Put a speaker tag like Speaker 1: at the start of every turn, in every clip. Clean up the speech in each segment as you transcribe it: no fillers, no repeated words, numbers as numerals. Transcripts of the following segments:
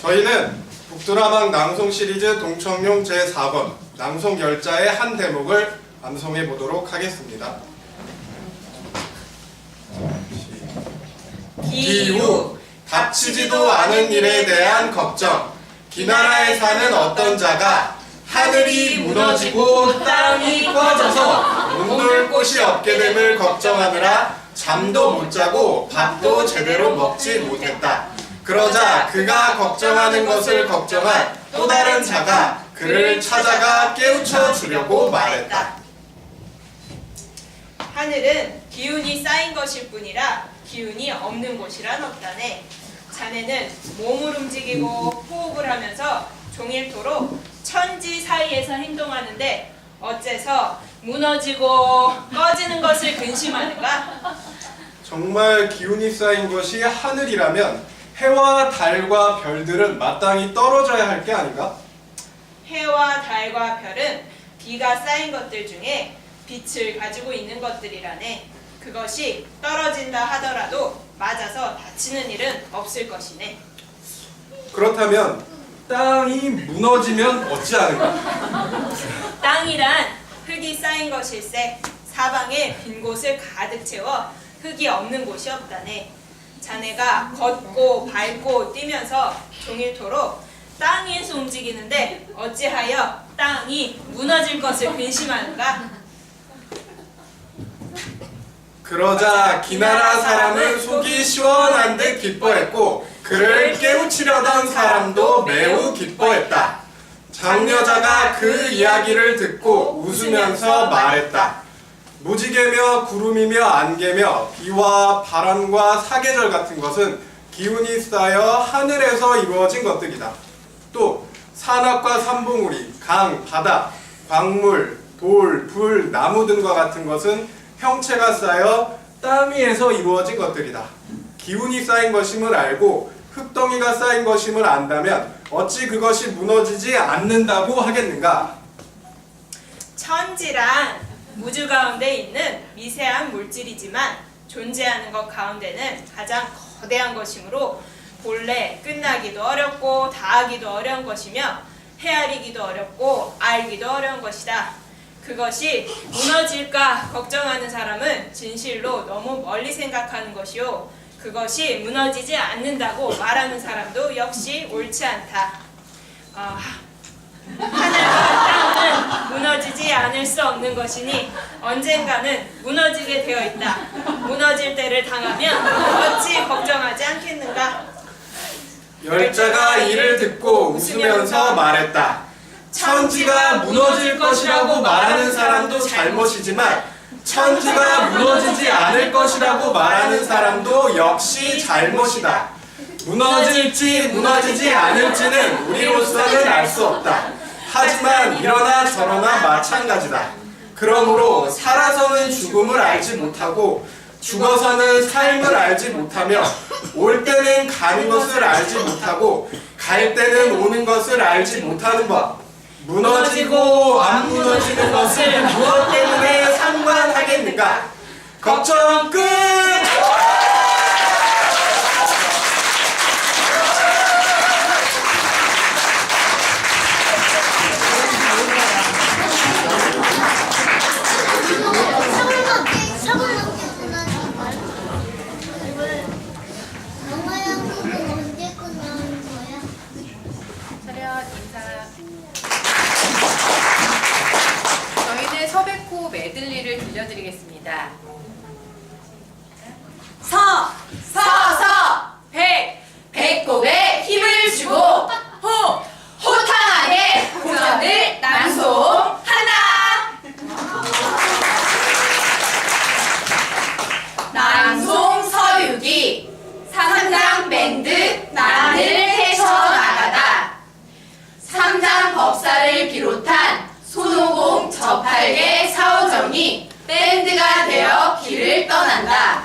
Speaker 1: 저희는 북드라막 낭송 시리즈 동청룡 제4권 낭송 열자의 한 대목을 암송해 보도록 하겠습니다. 기후, 닥치지도 않은 일에 대한 걱정. 기나라에 사는 어떤 자가 하늘이 무너지고 땅이 꺼져서 눈놀 곳이 없게 됨을 걱정하느라 잠도 못 자고 밥도 제대로 먹지 못했다. 그러자 그가 걱정하는 것을 걱정한 또 다른 자가 그를 찾아가 깨우쳐 주려고 말했다.
Speaker 2: 하늘은 기운이 쌓인 것일 뿐이라 기운이 없는 곳이란 없다네. 자네는 몸을 움직이고 호흡을 하면서 종일토록 천지 사이에서 행동하는데 어째서 무너지고 꺼지는 것을 근심하는가?
Speaker 1: 정말 기운이 쌓인 것이 하늘이라면 해와 달과 별들은 마땅히 떨어져야 할 게 아닌가?
Speaker 2: 해와 달과 별은 비가 쌓인 것들 중에 빛을 가지고 있는 것들이라네. 그것이 떨어진다 하더라도 맞아서 다치는 일은 없을 것이네.
Speaker 1: 그렇다면 땅이 무너지면 어찌하는가?
Speaker 2: 땅이란 흙이 쌓인 것일세. 사방에 빈 곳을 가득 채워 흙이 없는 곳이 없다네. 자네가 걷고 밟고 뛰면서 종일토록 땅 위에서 움직이는데 어찌하여 땅이 무너질 것을 근심하는가?
Speaker 1: 그러자 기나라 사람은 속이 시원한 듯 기뻐했고 그를 깨우치려던 사람도 매우 기뻐했다. 장여자가 그 이야기를 듣고 웃으면서 말했다. 무지개며 구름이며 안개며 비와 바람과 사계절 같은 것은 기운이 쌓여 하늘에서 이루어진 것들이다. 또 산악과 산봉우리, 강, 바다, 광물, 돌, 불, 나무 등과 같은 것은 형체가 쌓여 땅 위에서 이루어진 것들이다. 기운이 쌓인 것임을 알고 흙덩이가 쌓인 것임을 안다면 어찌 그것이 무너지지 않는다고 하겠는가?
Speaker 2: 천지란 우주 가운데 있는 미세한 물질이지만 존재하는 것 가운데는 가장 거대한 것이므로 본래 끝나기도 어렵고 다하기도 어려운 것이며 헤아리기도 어렵고 알기도 어려운 것이다. 그것이 무너질까 걱정하는 사람은 진실로 너무 멀리 생각하는 것이요, 그것이 무너지지 않는다고 말하는 사람도 역시 옳지 않다. 하늘과 땅은 무너지지 않을 수 없는 것이니 언젠가는 무너지게 되어 있다. 무너질 때를 당하면 어찌 걱정하지 않겠는가?
Speaker 1: 열자가 이를 듣고 웃으면서 말했다. 천지가 무너질 것이라고 말하는 사람도 잘못이지만 천지가 무너지지 않을 것이라고 말하는 사람도 역시 잘못이다. 무너질지 무너지지 않을지는 우리로서는 알 수 없다. 하지만 이러나 저러나 마찬가지다. 그러므로 살아서는 죽음을 알지 못하고 죽어서는 삶을 알지 못하며 올 때는 가는 것을 알지 못하고 갈 때는 오는 것을 알지 못하는 법. 무너지고 안 무너지는 것을 무엇 때문에 상관하겠는가? 걱정 끝!
Speaker 3: 저희는 서백호 메들리를 들려드리겠습니다.
Speaker 4: 배꼽에 힘을 주고 호탕하게 고전을 낭송한다. 낭송 서유기 3장 밴드 난을 헤쳐나가다. 3장 법사를 비롯한 손오공 저팔계 사오정이 밴드가 되어 길을 떠난다.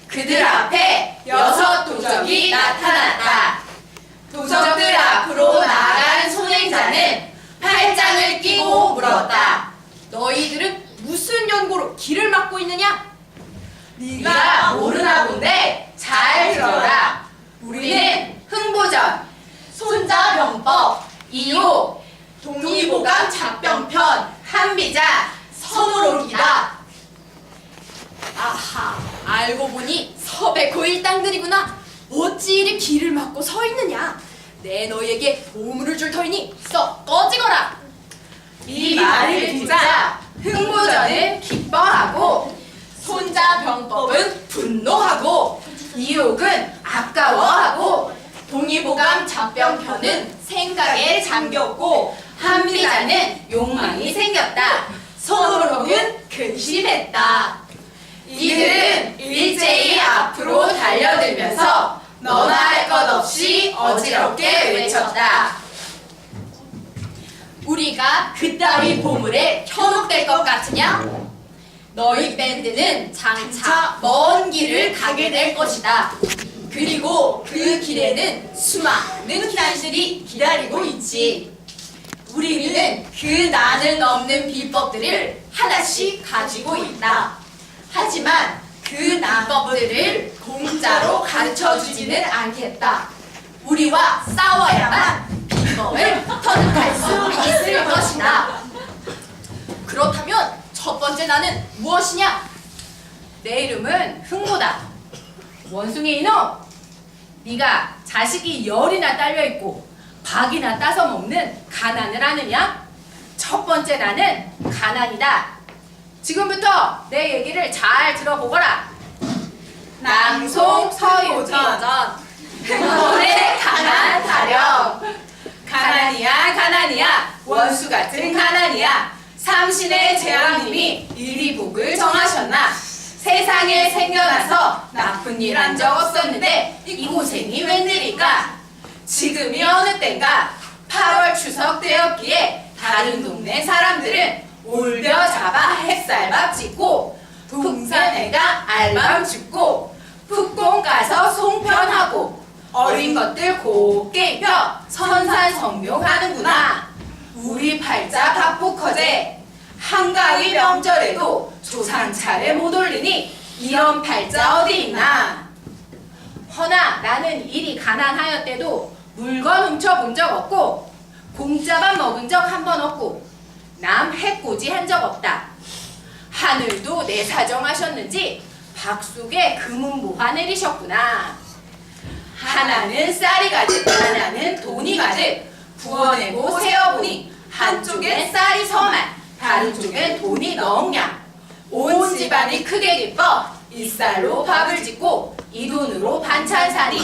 Speaker 4: 그들 앞에 6 도적이 나타났다. 도적들 앞으로 나아간 손행자는 팔짱을 끼고 물었다.
Speaker 3: 너희들은 무슨 연고로 길을 막고 있느냐?
Speaker 4: 네가 모르나 본데 잘 들어라. 우리는 흥보전, 장평편, 한비자, 서무록이다.
Speaker 3: 아하, 알고 보니 서백호 일당들이구나. 어찌 이리 길을 막고 서 있느냐. 내 너희에게 보물을 줄 터이니 썩 꺼지거라.
Speaker 4: 이 말을 듣자 흥보전은 기뻐하고 손자병법은 분노하고 이옥은 아까워하고 동의보감 잡병편은 생각에 잠겼고 한비자는 욕망이 생겼다. 서무록은 근심했다. 이들은 일제히 앞으로 달려들면서 너나 할 것 없이 어지럽게 외쳤다. 우리가 그따위 보물에 현혹될 것 같으냐? 너희 밴드는 장차 먼 길을 가게 될 것이다. 그리고 그 길에는 수많은 난들이 기다리고 있지. 우리는 그 난을 넘는 비법들을 하나씩 가지고 있다. 하지만 그 비법들을 공짜로 가르쳐주지는 않겠다. 우리와 싸워야만 비법을 터득할 수 있을 것이다.
Speaker 3: 그렇다면 첫 번째 나는 무엇이냐?
Speaker 4: 내 이름은 흥보다. 원숭이 이놈, 네가 자식이 열이나 딸려있고 박이나 따서 먹는 가난을 아느냐? 첫 번째 나는 가난이다. 지금부터 내 얘기를 잘 들어보거라. 낭송 서유전 흥보의 가난 타령. 가난이야 가난이야 원수 같은 가난이야. 삼신의 제왕님이 이리복을 정하셨나. 세상에 생겨나서 나쁜 일 한 적 없었는데 이 고생이 웬일일까. 지금이 어느 때인가 8월 추석 때였기에 다른 동네 사람들은 올벼 잡아 햇살밥 짓고 동산에가 알밤 줍고 푹공 가서 송편하고 어린 것들 곱게 입혀 선산성묘하는구나. 우리 팔자 박복허제 한가위 명절에도 조상 차례 못 올리니 이런 팔자 어디 있나. 허나 나는 일이 가난하였대도 물건 훔쳐본 적 없고 공짜밥 먹은 적 한 번 없고 남 해코지 한 적 없다. 하늘도 내 사정하셨는지 박 속에 금은 모아 내리셨구나. 하나는 쌀이 가득 하나는 돈이 가득 부어내고 세어보니 한쪽엔 쌀이 서만 다른 쪽엔 돈이 넉냥. 온 집안이 크게 기뻐 이 쌀로 밥을 짓고 이 돈으로 반찬 사니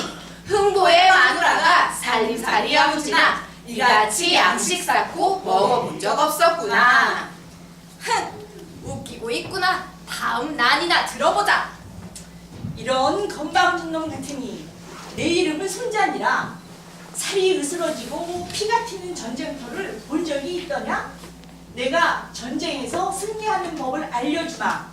Speaker 4: 흥보의 마누라가 살림살이 야무지나 이같이 양식 쌓고 먹어본 적 없었구나.
Speaker 3: 흥, 웃기고 있구나. 다음 난이나 들어보자.
Speaker 5: 이런 건방진 놈 같으니 내 이름은 손자니라. 살이 으스러지고 피가 튀는 전쟁터를 본 적이 있더냐? 내가 전쟁에서 승리하는 법을 알려주마.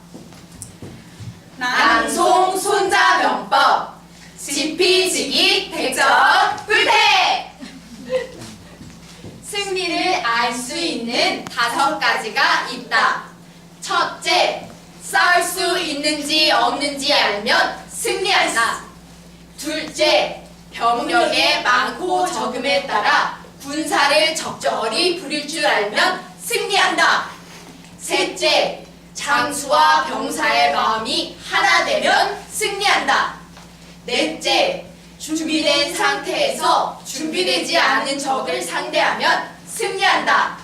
Speaker 4: 낭송 손자병법 지피지기 백전 불패. 승리를 알 수 있는 5가지가 있다. 첫째, 싸울 수 있는지 없는지 알면 승리한다. 둘째, 병력의 많고 적음에 따라 군사를 적절히 부릴 줄 알면 승리한다. 셋째, 장수와 병사의 마음이 하나 되면 승리한다. 넷째, 준비된 상태에서 준비되지 않은 적을 상대하면 승리한다.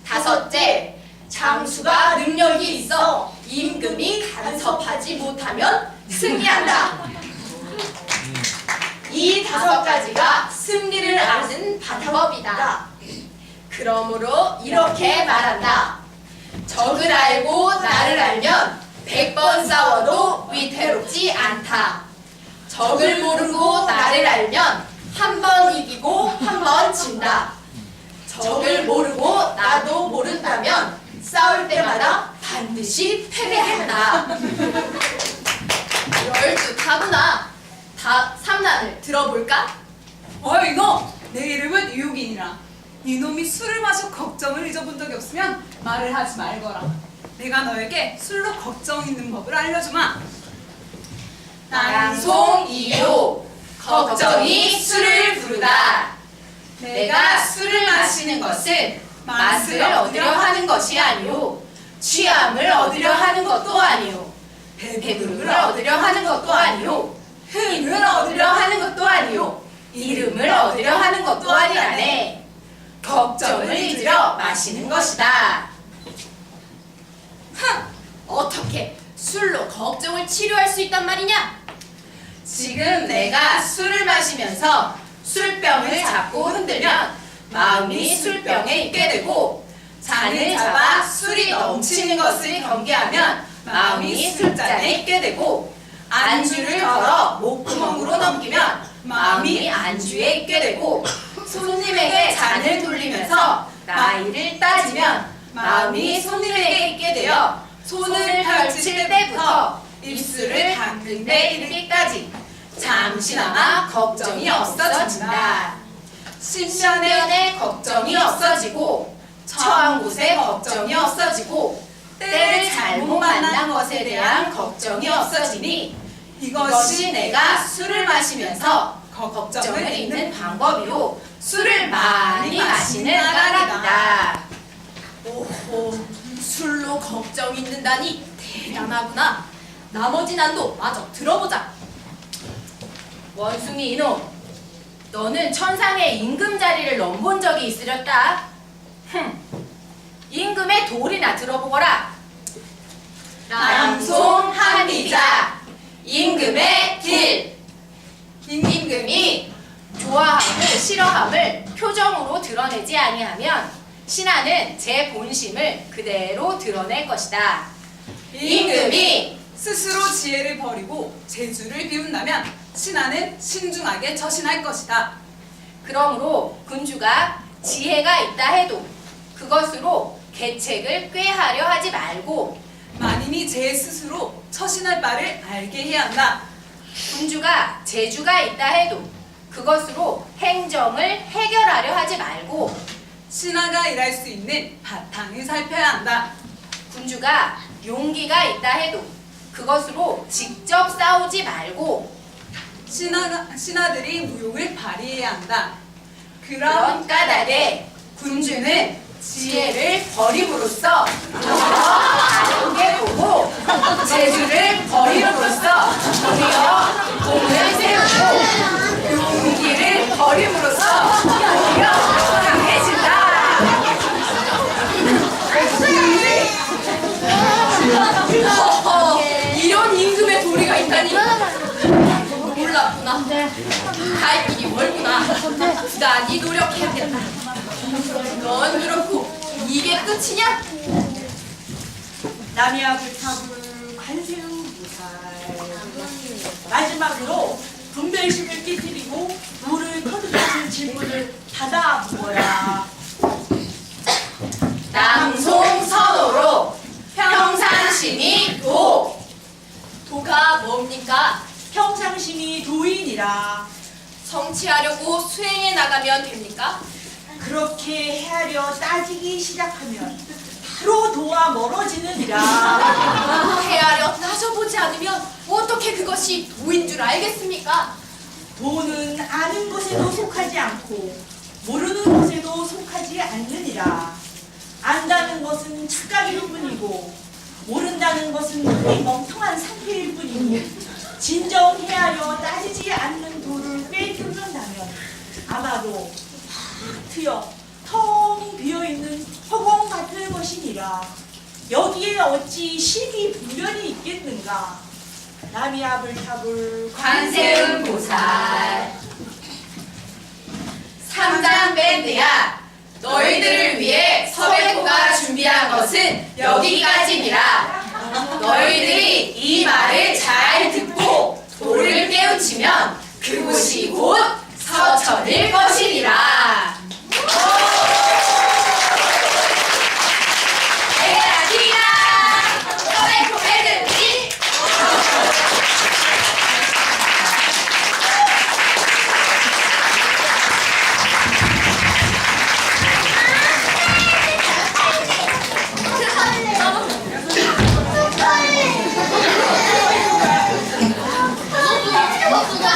Speaker 4: 다섯째, 장수가 능력이 있어 임금이 간섭하지 못하면 승리한다. 이 5가지가 승리를 아는 방법이다. 그러므로 이렇게 말한다. 적을 알고 나를 알면 100번 싸워도 위태롭지 않다. 적을 모르고 나를 알면 한 번 이기고 한 번 진다. 적을 모르고 나도 모른다면 싸울 때마다 반드시 패배한다. 열뜻하구나. 다 3난을 들어볼까?
Speaker 6: 이놈! 내 이름은 유욱인이라. 이놈이 술을 마셔 걱정을 잊어본 적이 없으면 말을 하지 말거라. 내가 너에게 술로 걱정 있는 법을 알려주마.
Speaker 4: 낭송 2호 걱정이 술을 부르다. 내가 술을 마시는 것은 맛을 얻으려 하는 것이 아니요 취함을 얻으려 하는 것도 아니요 배부름을 얻으려 하는 것도 아니요 힘을 얻으려 하는 것도 아니요 이름을 얻으려 하는 것도 아니라네. 걱정을 잊으려 마시는 것이다.
Speaker 3: 어떻게 술로 걱정을 치료할 수 있단 말이냐?
Speaker 4: 지금 내가 술을 마시면서 술병을 잡고 흔들면 마음이 술병에 있게 되고, 잔을 잡아 술이 넘치는 것을 경계하면 마음이 술잔에 있게 되고, 안주를 걸어 목구멍으로 넘기면 마음이 안주에 있게 되고, 손님에게 잔을 돌리면서 나이를 따지면 마음이 손님에게 있게 되어 손을 펼칠 때부터 입술을 닦는 데 이르기까지 잠시나마 걱정이 없어진다. 신변의 걱정이 없어지고, 처한 곳에 걱정이 없어지고, 때를 잘못 만난 것에 대한 걱정이 없어지니 이것이 내가 술을 마시면서 걱정을 잊는 방법이요 술을 많이 마시는 까닭이다.
Speaker 3: 오호, 술로 걱정 잊는다니 대단하구나. 나머지 난도 마저 들어보자.
Speaker 4: 원숭이 이놈, 너는 천상의 임금 자리를 넘본 적이 있으렸다. 임금의 도리나 들어보거라. 남송합니다. 임금의 길. 임금이 좋아함을 싫어함을 표정으로 드러내지 아니하면 신하는 제 본심을 그대로 드러낼 것이다. 임금이
Speaker 6: 스스로 지혜를 버리고 재주를 비운다면 신하는 신중하게 처신할 것이다.
Speaker 4: 그러므로 군주가 지혜가 있다 해도 그것으로 계책을 꾀하려 하지 말고,
Speaker 6: 만인이 제 스스로 처신할 바를 알게 해야 한다.
Speaker 4: 군주가 재주가 있다 해도 그것으로 행정을 해결하려 하지 말고,
Speaker 6: 신하가 일할 수 있는 바탕을 살펴야 한다.
Speaker 4: 군주가 용기가 있다 해도 그것으로 직접 싸우지 말고,
Speaker 6: 신하들이 무용을 발휘해야 한다.
Speaker 4: 그런 까닭에 군주는 지혜를 버림으로써 다르게 보고, 재주를 버림으로써 오히려 공을 세우고, 용기를 버림으로써 오히려 강해진다.
Speaker 3: 허허, 이런 임금의 도리가 있다니 몰랐구나. 갈 길이 멀구나. 부단히 노력해야겠다. 넌 그렇고 이게 끝이냐?
Speaker 5: 남이아불타불 관세음보살. 마지막으로 분별심을 깨뜨리고 물을 터득하는 질문을 받아 보거라.
Speaker 4: 남송선호로 평상심이 도.
Speaker 3: 도가 뭡니까?
Speaker 5: 평상심이 도인이라.
Speaker 3: 성취하려고 수행해 나가면 됩니까?
Speaker 5: 그렇게 헤아려 따지기 시작하면 바로 도와 멀어지느니라.
Speaker 3: 헤아려 따져보지 않으면 어떻게 그것이 도인 줄 알겠습니까?
Speaker 5: 도는 아는 것에도 속하지 않고 모르는 것에도 속하지 않느니라. 안다는 것은 착각일 뿐이고 모른다는 것은 눈이 멍청한 상태일 뿐이고, 진정 헤아려 따지지 않는 도를 빼앗는다면 아마도 탁 트여 텅 비어있는 허공 같을 것이니라. 여기에 어찌 심히 분별이 있겠는가. 남이아불타불
Speaker 4: 관세음보살. 3단 밴드야, 너희들을 위해 서백호가 준비한 것은 여기까지니라. 너희들이 이 말을 잘 듣고 도를 깨우치면 그곳이 곧 서천일 것이니라. 서백호 밴드 일.
Speaker 3: 누가